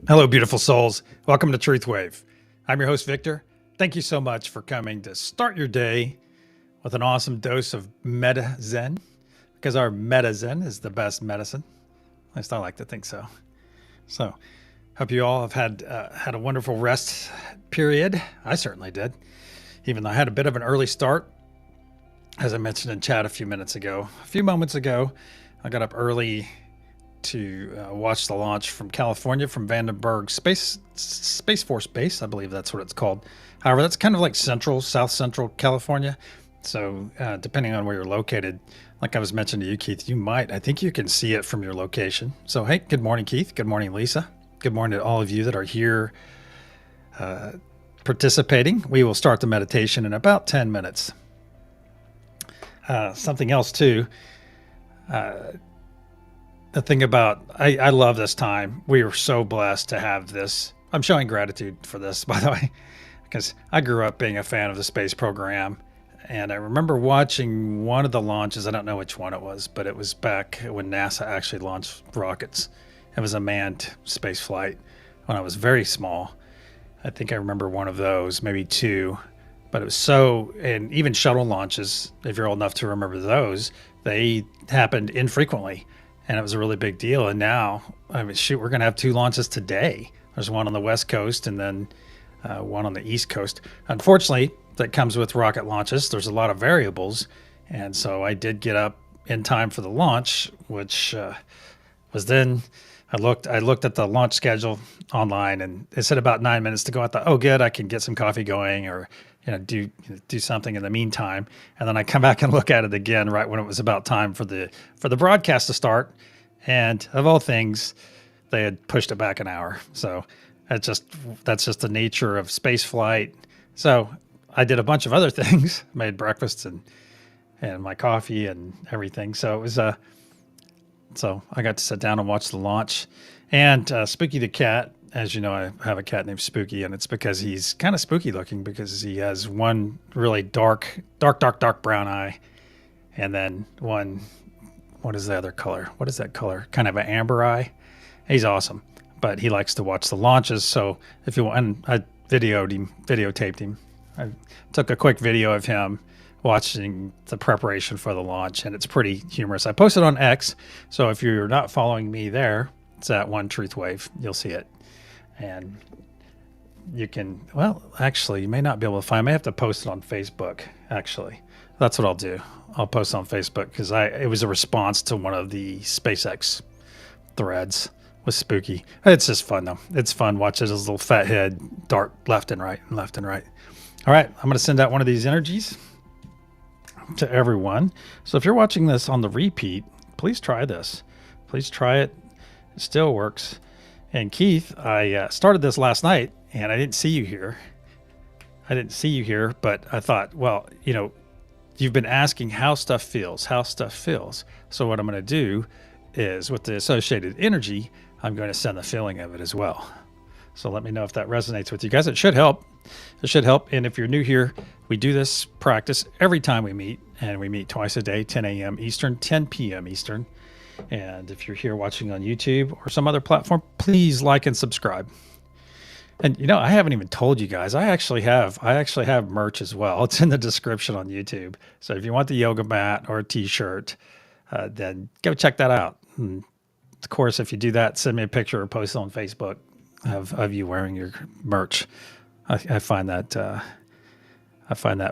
Hello, beautiful souls. Welcome to TruthWave. I'm your host, Victor. Thank you so much for coming to start your day with an awesome dose of Meta Zen, because our Meta Zen is the best medicine. At least I like to think so. So, hope you all have had a wonderful rest period. I certainly did, even though I had a bit of an early start. As I mentioned in chat a few moments ago, I got up early to watch the launch from California, from Vandenberg Space Force Base. I believe that's what it's called. However, that's kind of like South Central California. So depending on where you're located, like I was mentioning to you, Keith, I think you can see it from your location. So, hey, good morning, Keith. Good morning, Lisa. Good morning to all of you that are here participating. We will start the meditation in about 10 minutes. Something else too. The thing about, I love this time. We are so blessed to have this. I'm showing gratitude for this, by the way, because I grew up being a fan of the space program. And I remember watching one of the launches. I don't know which one it was, but it was back when NASA actually launched rockets. It was a manned space flight when I was very small. I think I remember one of those, maybe two. But it was and even shuttle launches, if you're old enough to remember those, they happened infrequently. And it was a really big deal. And now, we're going to have two launches today. There's one on the West Coast and then one on the East Coast. Unfortunately, that comes with rocket launches. There's a lot of variables. And so I did get up in time for the launch, which was then, I looked at the launch schedule online and it said about 9 minutes to go. I thought, oh, good, I can get some coffee going or do something in the meantime. And then I come back and look at it again right when it was about time for the broadcast to start. And of all things, they had pushed it back an hour. So that's just the nature of space flight. So I did a bunch of other things, made breakfast and my coffee and everything. So it was so I got to sit down and watch the launch. And Spooky the cat, as you know, I have a cat named Spooky, and it's because he's kind of spooky looking because he has one really dark brown eye, and then one, what is the other color? What is that color? Kind of an amber eye. He's awesome, but he likes to watch the launches. So if you want, and I videotaped him. I took a quick video of him watching the preparation for the launch, and it's pretty humorous. I posted on X, so if you're not following me there, it's at One TruthWave. You'll see it. And you can, well, actually, you may not be able to find, I may have to post it on Facebook, actually. That's what I'll do. I'll post it on Facebook because it was a response to one of the SpaceX threads with Spooky. It's just fun, though. It's fun watching his little fat head dart left and right and left and right. All right, I'm going to send out one of these energies to everyone. So if you're watching this on the repeat, please try this. Please try it. It still works. And Keith, I started this last night, and I didn't see you here. But I thought, well, you've been asking how stuff feels. So what I'm going to do is, with the associated energy, I'm going to send the feeling of it as well. So let me know if that resonates with you guys. It should help. And if you're new here, we do this practice every time we meet, and we meet twice a day, 10 a.m. Eastern, 10 p.m. Eastern. And if you're here watching on YouTube or some other platform, please like and subscribe. And I haven't even told you guys, I actually have merch as well. It's in the description on YouTube. So if you want the yoga mat or a t-shirt, then go check that out. And of course, if you do that, send me a picture or post it on Facebook of you wearing your merch. I find that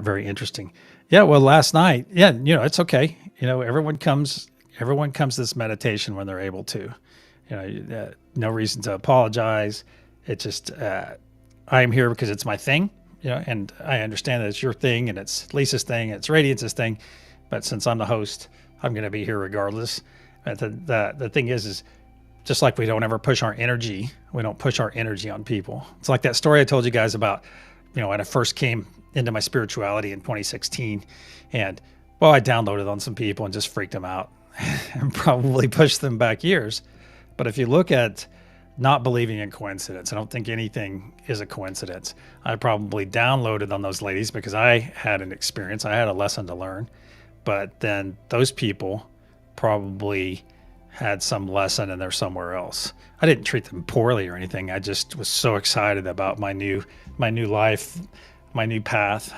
very interesting. Yeah. Well, last night, it's okay. Everyone comes to this meditation when they're able to. No reason to apologize. It's just I'm here because it's my thing, and I understand that it's your thing and it's Lisa's thing, and it's Radiance's thing. But since I'm the host, I'm going to be here regardless. But the thing is just like we don't ever push our energy, we don't push our energy on people. It's like that story I told you guys about, when I first came into my spirituality in 2016, and I downloaded on some people and just freaked them out and probably pushed them back years. But if you look at not believing in coincidence, I don't think anything is a coincidence. I probably downloaded on those ladies because I had an experience. I had a lesson to learn. But then those people probably had some lesson and they're somewhere else. I didn't treat them poorly or anything. I just was so excited about my new life, my new path.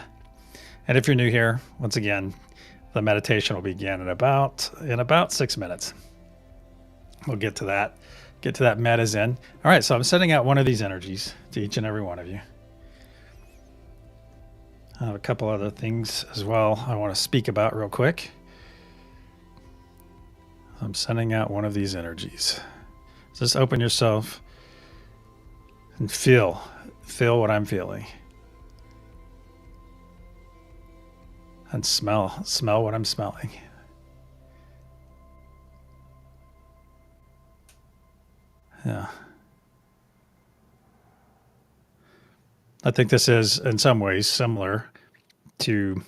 And if you're new here, once again, the meditation will begin in about 6 minutes. We'll get to that. Get to that meta zen. All right, so I'm sending out one of these energies to each and every one of you. I have a couple other things as well I want to speak about real quick. I'm sending out one of these energies. Just open yourself and feel what I'm feeling. And smell what I'm smelling. Yeah. I think this is in some ways similar to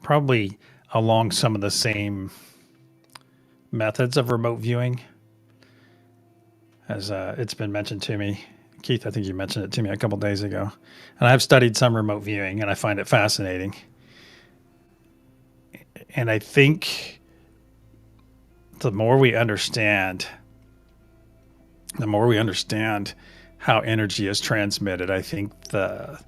probably along some of the same methods of remote viewing as it's been mentioned to me. Keith, I think you mentioned it to me a couple days ago. And I've studied some remote viewing and I find it fascinating. And I think the more we understand how energy is transmitted, I think the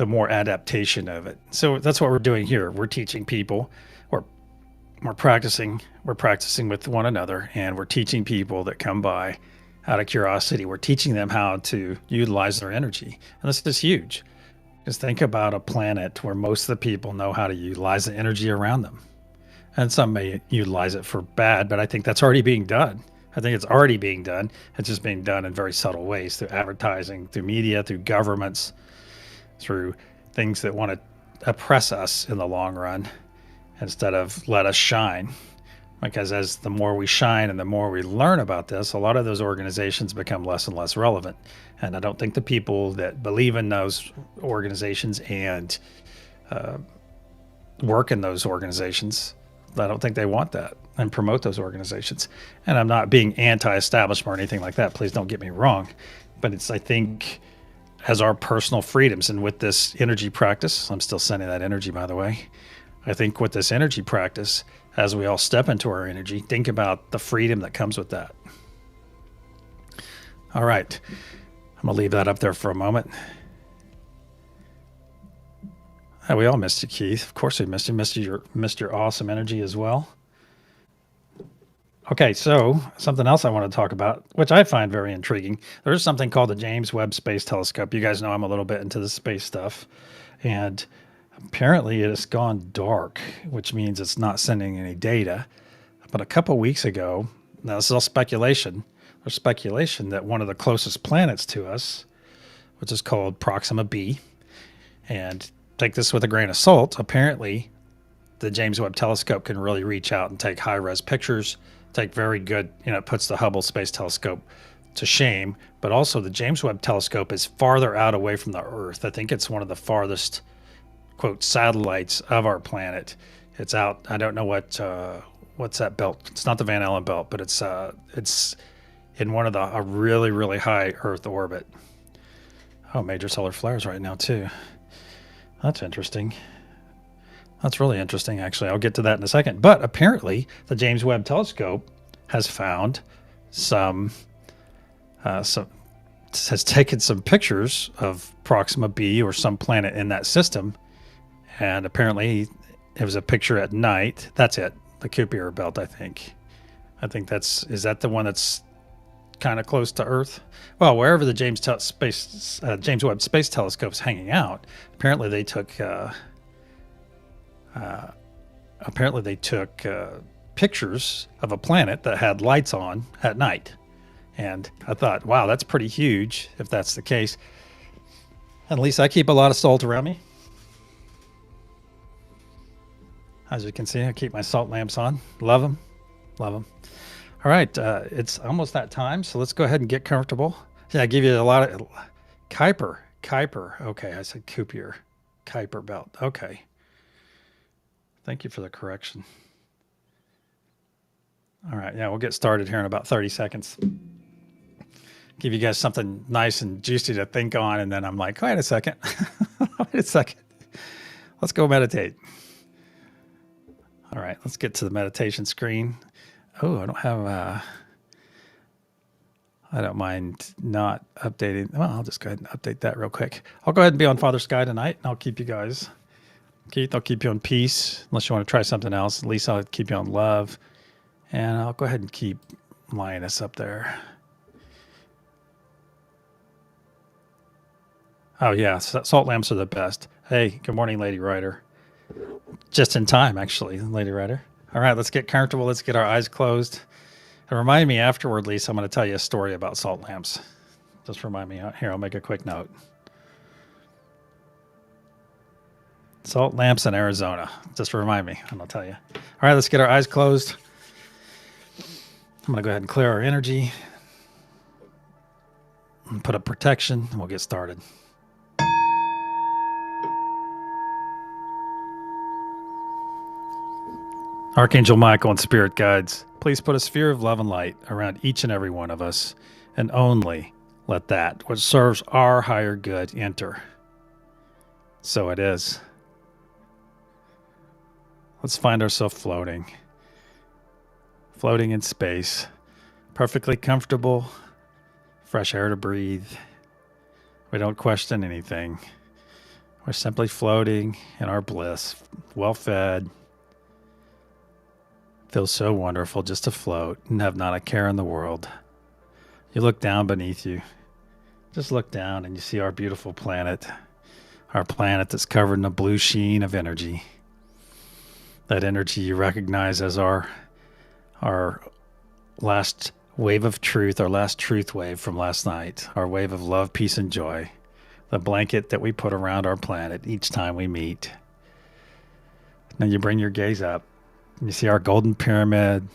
more adaptation of it. So that's what we're doing here. We're teaching people, we're practicing with one another, and we're teaching people that come by out of curiosity. We're teaching them how to utilize their energy. And this is huge. Just think about a planet where most of the people know how to utilize the energy around them. And some may utilize it for bad, but I think that's already being done. I think it's already being done. It's just being done in very subtle ways through advertising, through media, through governments, through things that want to oppress us in the long run instead of let us shine. Because as the more we shine and the more we learn about this, a lot of those organizations become less and less relevant. And I don't think the people that believe in those organizations and work in those organizations, I don't think they want that and promote those organizations. And I'm not being anti-establishment or anything like that. Please don't get me wrong. But it's, I think, as our personal freedoms and with this energy practice, I'm still sending that energy, by the way. I think with this energy practice, as we all step into our energy, think about the freedom that comes with that. All right. I'm going to leave that up there for a moment. We all missed you, Keith. Of course we missed you. Missed your awesome energy as well. Okay, so something else I want to talk about, which I find very intriguing. There's something called the James Webb Space Telescope. You guys know I'm a little bit into the space stuff. And apparently it has gone dark, which means it's not sending any data. But a couple weeks ago, now this is all speculation, there's speculation that one of the closest planets to us, which is called Proxima B, and take this with a grain of salt, apparently the James Webb Telescope can really reach out and take high-res pictures, take very good, it puts the Hubble Space Telescope to shame, but also the James Webb Telescope is farther out away from the Earth. I think it's one of the farthest, quote, satellites of our planet. It's out, I don't know what's that belt. It's not the Van Allen belt, but it's in one of a really, really high Earth orbit. Oh, major solar flares right now too. That's interesting. That's really interesting, actually. I'll get to that in a second. But apparently, the James Webb Telescope has found has taken some pictures of Proxima B or some planet in that system. And apparently, it was a picture at night. That's it. The Kuiper belt, I think. Is that the one that's kind of close to Earth? Well, wherever the James Webb Space Telescope is hanging out, apparently they took pictures of a planet that had lights on at night. And I thought, wow, that's pretty huge if that's the case. At least I keep a lot of salt around me. As you can see, I keep my salt lamps on. Love them. Love them. All right, it's almost that time, so let's go ahead and get comfortable. Yeah, I give you a lot of Kuiper. Okay, I said Kuiper. Kuiper belt. Okay. Thank you for the correction. All right, yeah, we'll get started here in about 30 seconds. Give you guys something nice and juicy to think on, and then I'm like, wait a second. Wait a second. Let's go meditate. All right, let's get to the meditation screen. Oh, I don't have, I don't mind not updating. Well, I'll just go ahead and update that real quick. I'll go ahead and be on Father Sky tonight, and I'll keep you guys. Keith, I'll keep you on peace, unless you want to try something else. At least I'll keep you on love. And I'll go ahead and keep Lioness up there. Oh, yeah, salt lamps are the best. Hey, good morning, Lady Rider. Just in time, actually, Lady Rider. All right, let's get comfortable. Let's get our eyes closed. And remind me afterward, Lisa, I'm going to tell you a story about salt lamps. Just remind me. Here, I'll make a quick note. Salt lamps in Arizona. Just remind me, and I'll tell you. All right, let's get our eyes closed. I'm going to go ahead and clear our energy. And put up protection, and we'll get started. Archangel Michael and Spirit Guides, please put a sphere of love and light around each and every one of us, and only let that which serves our higher good enter. So it is. Let's find ourselves floating in space, perfectly comfortable, fresh air to breathe. We don't question anything. We're simply floating in our bliss, well fed. Feels so wonderful just to float and have not a care in the world. You look down beneath you. Just look down and you see our beautiful planet. Our planet that's covered in a blue sheen of energy. That energy you recognize as our last wave of truth, our last truth wave from last night. Our wave of love, peace, and joy. The blanket that we put around our planet each time we meet. Now you bring your gaze up. You see our golden pyramid.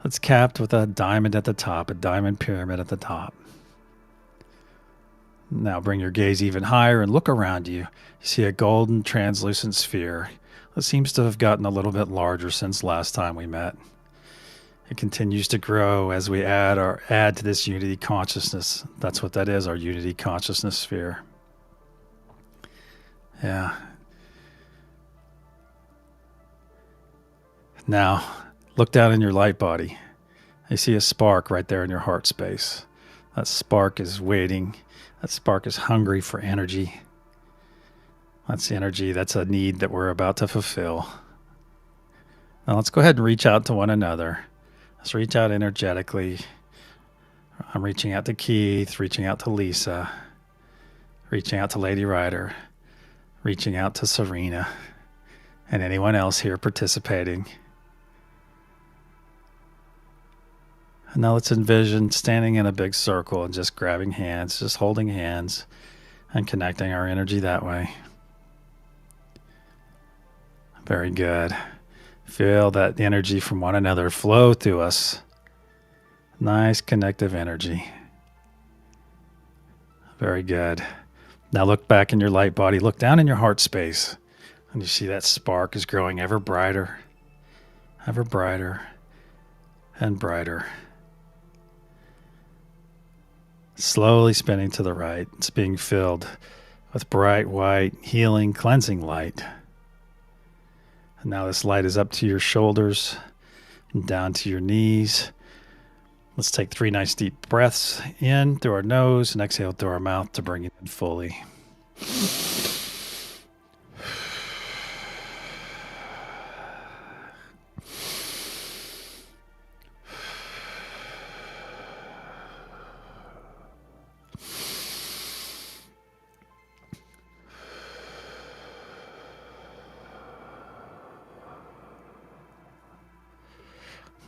It's capped with a diamond at the top, a diamond pyramid at the top. Now bring your gaze even higher and look around you. You see a golden translucent sphere that seems to have gotten a little bit larger since last time we met. It continues to grow as we add to this unity consciousness. That's what that is, our unity consciousness sphere. Yeah. Now, look down in your light body. You see a spark right there in your heart space. That spark is waiting. That spark is hungry for energy. That's energy. That's a need that we're about to fulfill. Now, let's go ahead and reach out to one another. Let's reach out energetically. I'm reaching out to Keith, reaching out to Lisa, reaching out to Lady Rider, reaching out to Serena, and anyone else here participating. And now let's envision standing in a big circle and just grabbing hands, just holding hands and connecting our energy that way. Very good. Feel that energy from one another flow through us. Nice connective energy. Very good. Now look back in your light body. Look down in your heart space. And you see that spark is growing ever brighter and brighter. Slowly spinning to the right. It's being filled with bright, white, healing, cleansing light. And now this light is up to your shoulders and down to your knees. Let's take 3 nice deep breaths in through our nose and exhale through our mouth to bring it in fully.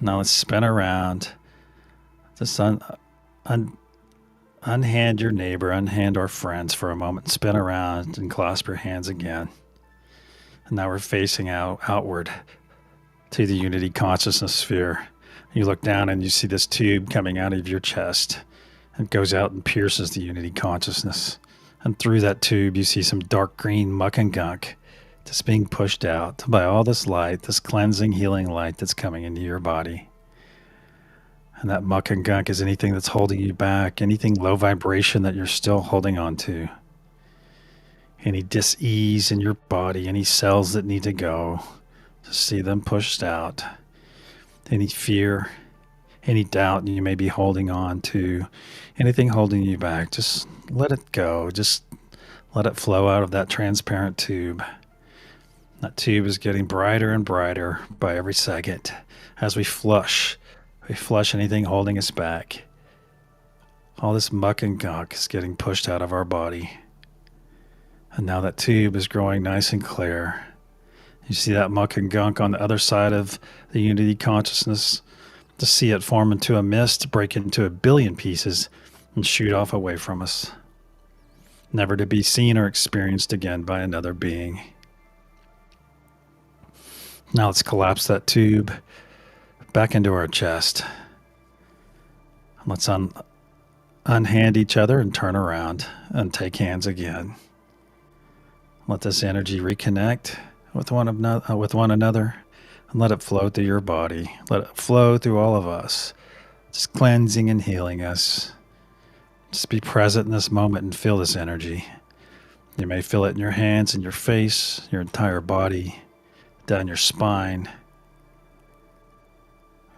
Now let's spin around. Just unhand your neighbor, unhand our friends for a moment. Spin around and clasp your hands again. And now we're facing outward to the unity consciousness sphere. You look down and you see this tube coming out of your chest. It goes out and pierces the unity consciousness. And through that tube, you see some dark green muck and gunk just being pushed out by all this light, this cleansing, healing light that's coming into your body. And that muck and gunk is anything that's holding you back, anything low vibration that you're still holding on to. Any dis-ease in your body, any cells that need to go, to see them pushed out. any fear, any doubt you may be holding on to, anything holding you back, just let it go. Just let it flow out of that transparent tube. That tube is getting brighter and brighter by every second as we flush. We flush anything holding us back. All this muck and gunk is getting pushed out of our body. And now that tube is growing nice and clear. You see that muck and gunk on the other side of the unity consciousness. To see it form into a mist, break into a billion pieces, and shoot off away from us. Never to be seen or experienced again by another being. Now let's collapse that tube back into our chest. Let's unhand each other and turn around and take hands again. Let this energy reconnect with one another and let it flow through your body. Let it flow through all of us, just cleansing and healing us. Just be present in this moment and feel this energy. You may feel it in your hands, in your face, your entire body, down your spine.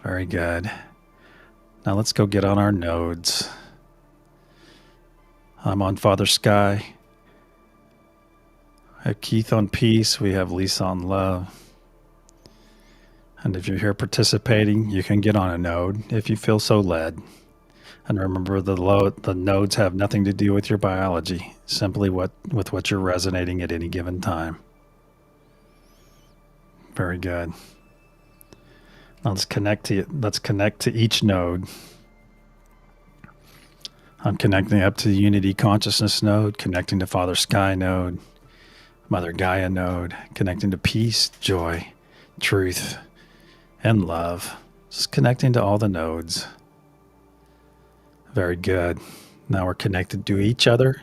Very good. Now let's go get on our nodes. I'm on Father Sky. I have Keith on peace. We have Lisa on love. And if you're here participating, you can get on a node if you feel so led. And remember, the nodes have nothing to do with your biology, simply with what you're resonating at any given time. Very good. Now let's connect to each node. I'm connecting up to the Unity Consciousness node, connecting to Father Sky node, Mother Gaia node, connecting to peace, joy, truth, and love. Just connecting to all the nodes. Very good. Now we're connected to each other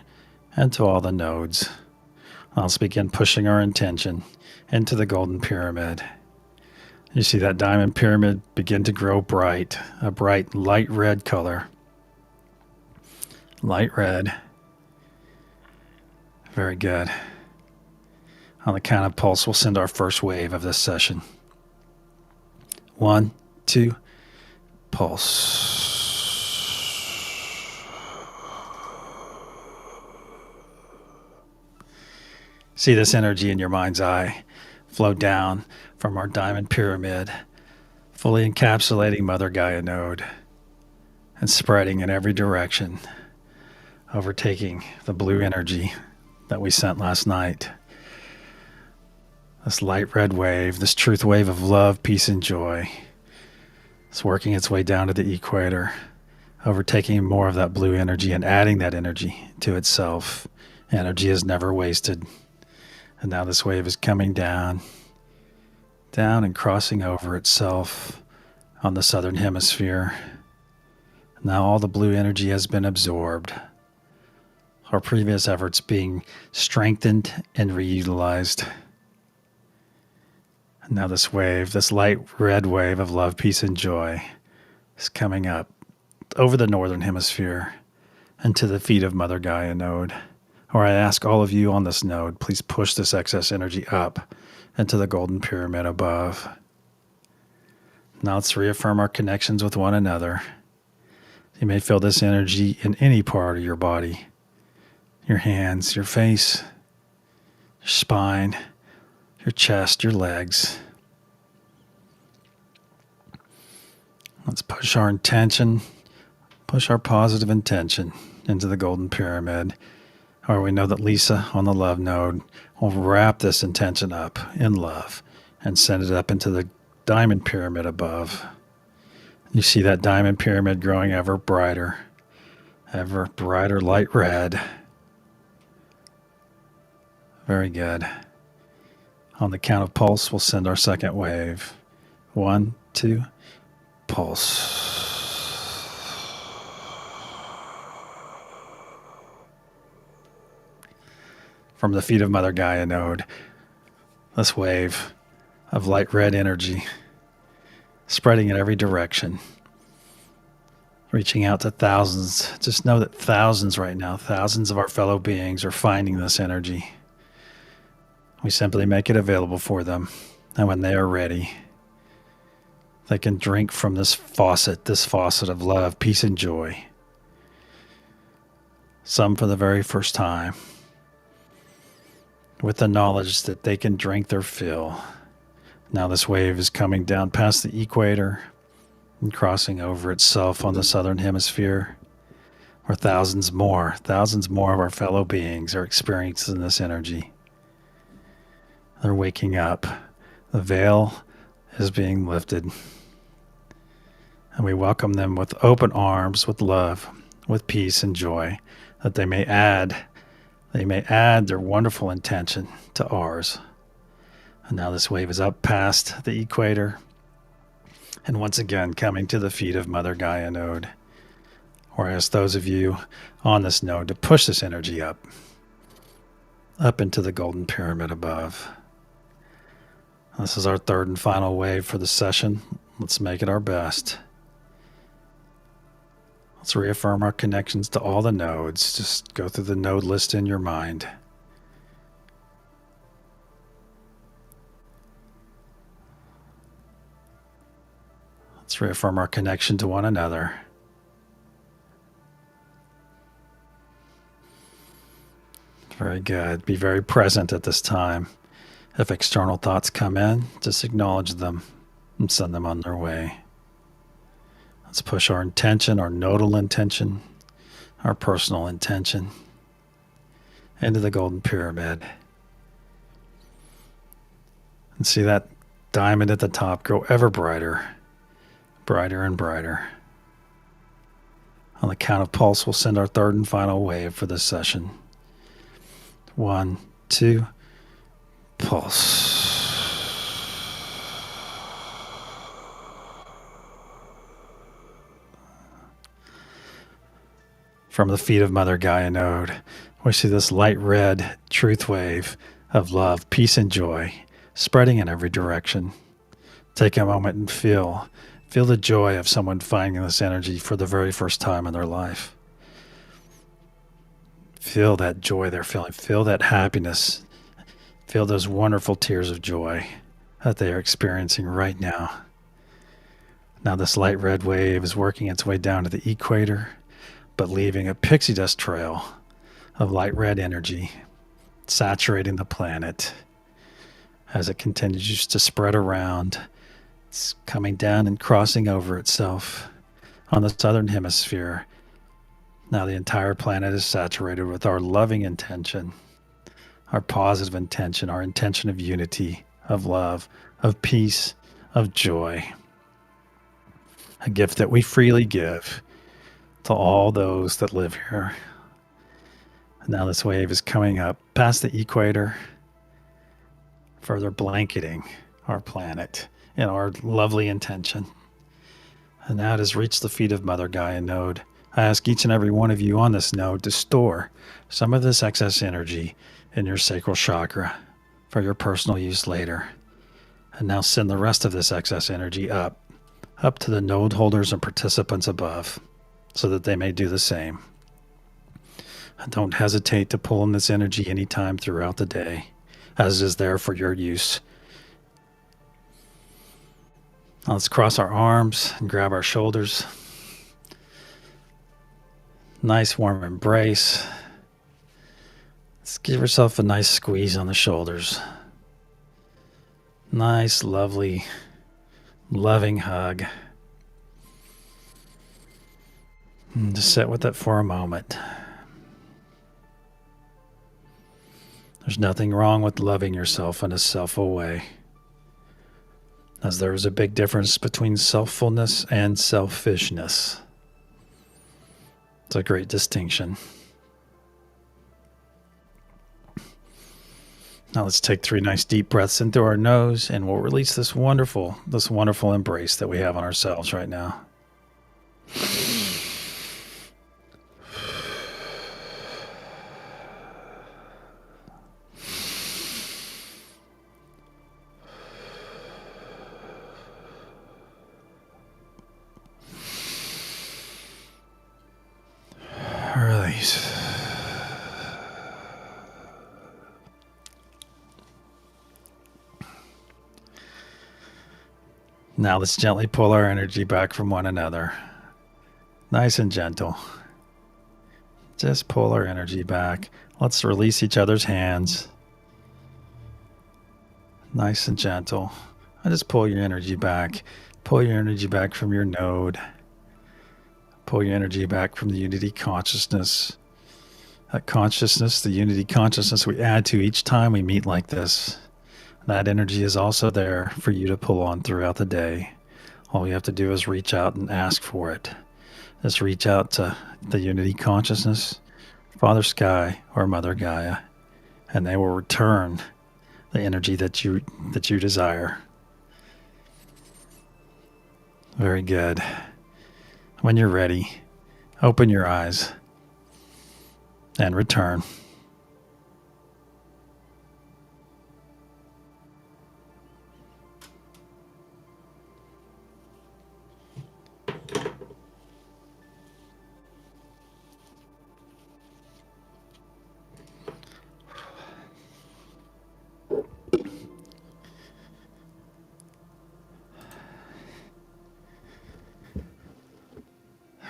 and to all the nodes. Let's begin pushing our intention into the golden pyramid. You see that diamond pyramid begin to grow bright, a bright light red color. Light red. Very good. On the count of pulse, we'll send our first wave of this session. 1, 2, pulse. See this energy in your mind's eye flow down from our diamond pyramid, fully encapsulating Mother Gaia node and spreading in every direction, overtaking the blue energy that we sent last night. This light red wave, this truth wave of love, peace, and joy, is working its way down to the equator, overtaking more of that blue energy and adding that energy to itself. Energy is never wasted. And now this wave is coming down and crossing over itself on the southern hemisphere. Now all the blue energy has been absorbed. Our previous efforts being strengthened and reutilized. And now this wave, this light red wave of love, peace, and joy is coming up over the northern hemisphere and to the feet of Mother Gaia node. Or I ask all of you on this node, please push this excess energy up into the golden pyramid above. Now let's reaffirm our connections with one another. You may feel this energy in any part of your body. Your hands, your face, your spine, your chest, your legs. Let's push our intention, push our positive intention into the golden pyramid. Or we know that Lisa on the love node will wrap this intention up in love and send it up into the diamond pyramid above. You see that diamond pyramid growing ever brighter light red. Very good. On the count of pulse, we'll send our second wave. 1, 2, pulse. From the feet of Mother Gaia node, this wave of light red energy spreading in every direction, reaching out to thousands. Just know that thousands right now, thousands of our fellow beings are finding this energy. We simply make it available for them, and when they are ready, They can drink from this faucet of love, peace, and joy. Some for the very first time, with the knowledge that they can drink their fill. Now this wave is coming down past the equator and crossing over itself on the southern hemisphere, where thousands more of our fellow beings are experiencing this energy. They're waking up. The veil is being lifted. And we welcome them with open arms, with love, with peace and joy, that they may add their wonderful intention to ours. And now this wave is up past the equator, and once again coming to the feet of Mother Gaia node. Or I ask those of you on this node to push this energy up into the golden pyramid above. This is our third and final wave for the session. Let's make it our best. Let's reaffirm our connections to all the nodes. Just go through the node list in your mind. Let's reaffirm our connection to one another. Very good. Be very present at this time. If external thoughts come in, just acknowledge them and send them on their way. Let's push our intention, our nodal intention, our personal intention into the golden pyramid. And see that diamond at the top grow ever brighter, brighter and brighter. On the count of pulse, we'll send our third and final wave for this session. 1, 2, pulse. From the feet of Mother Gaia node, we see this light red truth wave of love, peace, and joy spreading in every direction. Take a moment and feel the joy of someone finding this energy for the very first time in their life. Feel that joy they're feeling. Feel that happiness. Feel those wonderful tears of joy that they are experiencing right now. Now this light red wave is working its way down to the equator, but leaving a pixie dust trail of light red energy saturating the planet as it continues to spread around. It's coming down and crossing over itself on the southern hemisphere. Now the entire planet is saturated with our loving intention, our positive intention, our intention of unity, of love, of peace, of joy. A gift that we freely give to all those that live here. Now this wave is coming up past the equator, further blanketing our planet in our lovely intention. And now it has reached the feet of Mother Gaia node. I ask each and every one of you on this node to store some of this excess energy in your sacral chakra for your personal use later. And now send the rest of this excess energy up to the node holders and participants above, so that they may do the same. And don't hesitate to pull in this energy anytime throughout the day, as is there for your use. Now let's cross our arms and grab our shoulders. Nice warm embrace. Let's give yourself a nice squeeze on the shoulders. Nice, lovely, loving hug. And just sit with it for a moment. There's nothing wrong with loving yourself in a selfful way, as there is a big difference between selffulness and selfishness. It's a great distinction. Now let's take 3 nice deep breaths in through our nose, and we'll release this wonderful embrace that we have on ourselves right now. Release. Now let's gently pull our energy back from one another. Nice and gentle. Just pull our energy back. Let's release each other's hands. Nice and gentle. And just pull your energy back. Pull your energy back from your node. Pull your energy back from the unity consciousness. That consciousness, the unity consciousness we add to each time we meet like this. That energy is also there for you to pull on throughout the day. All you have to do is reach out and ask for it. Just reach out to the unity consciousness, Father Sky or Mother Gaia, and they will return the energy that you desire. Very good. When you're ready, open your eyes and return.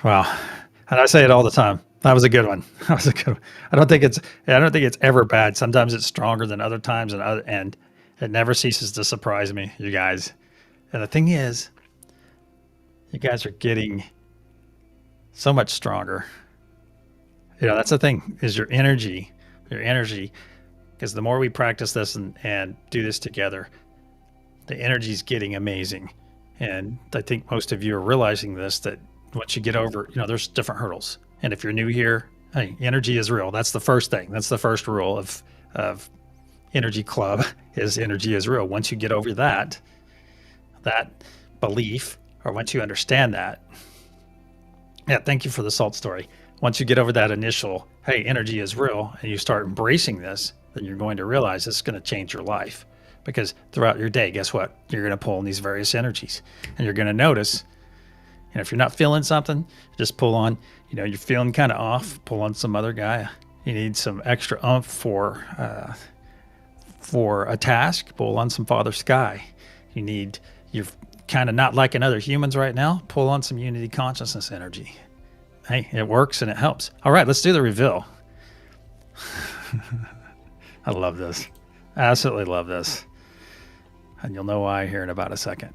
Wow. And I say it all the time. That was a good one. That was a good one. I don't think it's ever bad. Sometimes it's stronger than other times, and it never ceases to surprise me, you guys. And the thing is, you guys are getting so much stronger. That's the thing, is your energy, because the more we practice this and do this together, the energy is getting amazing. And I think most of you are realizing this, that once you get over, there's different hurdles. And if you're new here, hey, energy is real. That's the first thing. That's the first rule of Energy Club is energy is real. Once you get over that belief, or once you understand that, yeah, thank you for the salt story. Once you get over that initial, hey, energy is real, and you start embracing this, then you're going to realize it's going to change your life. Because throughout your day, guess what? You're going to pull in these various energies, and you're going to notice, if you're not feeling something, just pull on, you're feeling kind of off, pull on some other Gaia. You need some extra oomph for a task, pull on some Father Sky. You're kind of not liking other humans right now, pull on some unity consciousness energy. Hey, it works and it helps. All right, let's do the reveal. I love this. Absolutely love this. And you'll know why here in about a second.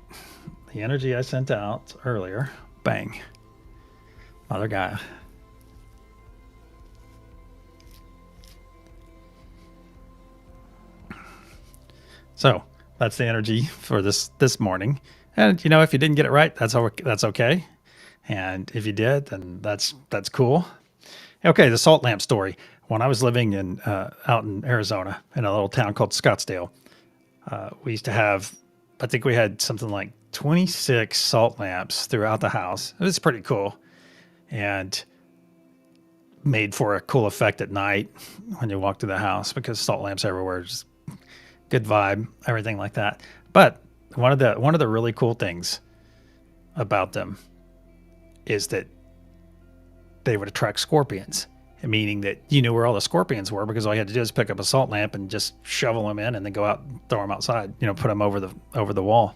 The energy I sent out earlier, bang, Mother Gaia. So that's the energy for this morning. And if you didn't get it right, that's okay. And if you did, then that's cool. Okay, the salt lamp story. When I was living out in Arizona in a little town called Scottsdale, we used to have, I think we had something like 26 salt lamps throughout the house. It was pretty cool, and made for a cool effect at night when you walk through the house, because salt lamps everywhere, just good vibe, everything like that. But one of the really cool things about them is that they would attract scorpions, meaning that you knew where all the scorpions were, because all you had to do is pick up a salt lamp and just shovel them in, and then go out and throw them outside, put them over the wall.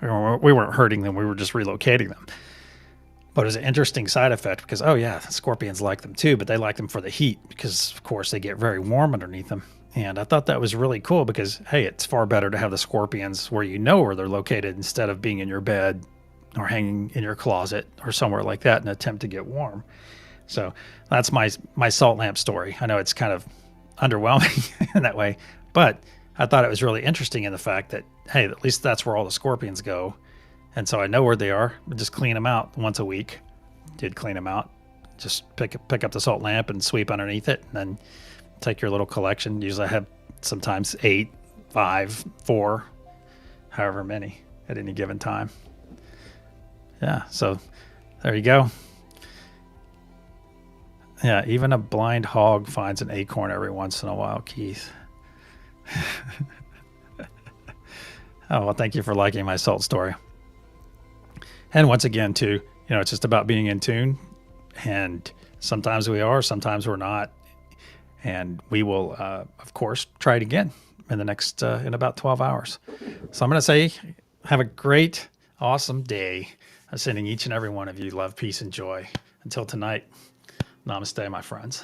We weren't hurting them, we were just relocating them. But it was an interesting side effect, because, oh yeah, scorpions like them too, but they like them for the heat, because of course they get very warm underneath them. And I thought that was really cool, because, hey, it's far better to have the scorpions where where they're located, instead of being in your bed or hanging in your closet or somewhere like that in an attempt to get warm. So that's my salt lamp story. I know it's kind of underwhelming in that way, but I thought it was really interesting in the fact that, hey, at least that's where all the scorpions go. And so I know where they are. I just clean them out once a week. Did clean them out. Just pick up the salt lamp and sweep underneath it, and then take your little collection. Usually I have sometimes 8, 5, 4, however many at any given time. Yeah, so there you go. Yeah, even a blind hog finds an acorn every once in a while, Keith. Oh, well, thank you for liking my salt story. And once again, too, it's just about being in tune. And sometimes we are, sometimes we're not. And we will, of course, try it again in the next, in about 12 hours. So I'm going to say, Have a great, awesome day. I'm sending each and every one of you love, peace, and joy. Until tonight, namaste, my friends.